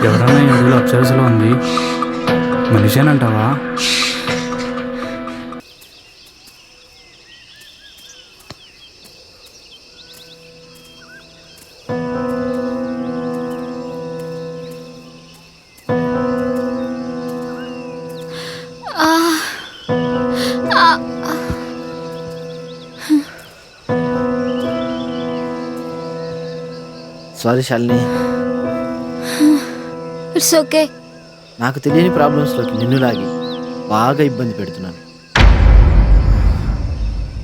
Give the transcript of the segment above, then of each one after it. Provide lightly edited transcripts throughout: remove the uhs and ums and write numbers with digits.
ఎవరన్నా ఈ వీడియోలో అప్సరసలో ఉంది, మనిషేనంటావా? Sorry Shalini, it's okay. నాకు తెలియని ప్రాబ్లమ్స్లోకి నిన్ను లాగి బాగా ఇబ్బంది పెడుతున్నాను.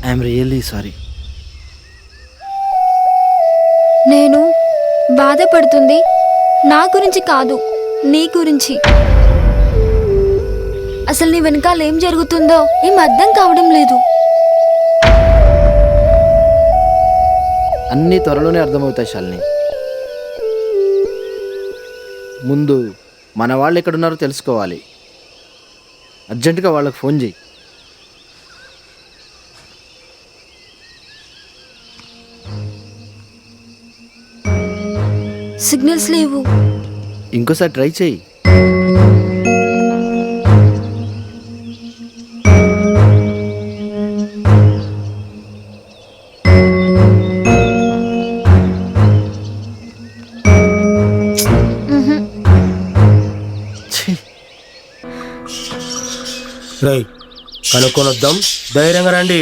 I'm really sorry. నేను బాధపడుతుంది నా గురించి కాదు, నీ గురించి. అసలు నీ వెనకాల ఏం జరుగుతుందో ఏం అర్థం కావడం లేదు. అన్నీ త్వరలోనే అర్థమవుతాయి శాలిని. ముందు మన వాళ్ళు ఎక్కడున్నారో తెలుసుకోవాలి. అర్జెంటుగా వాళ్ళకి ఫోన్ చేయి. సిగ్నల్స్ లేవు. ఇంకోసారి ట్రై చేయి. రై కనుక్కొని వద్దాం, ధైర్యంగా రండి.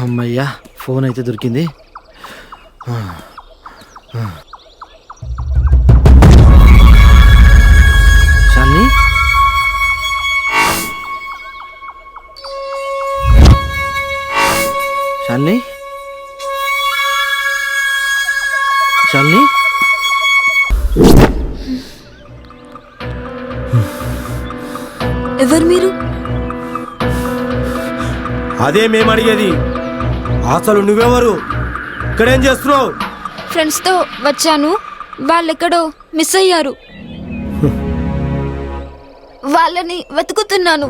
అమ్మయ్యా, ఫోన్ అయితే దొరికింది. శాలిని, శాలిని, శాలిని, ఎవరు మీరు? అదే మేము అడిగేది. అసలు నువ్వెవరు? ఇక్కడేం చేస్తున్నావు? ఫ్రెండ్స్తో వచ్చాను, వాళ్ళెక్కడో మిస్ అయ్యారు. వాళ్ళని వెతుకుతున్నాను.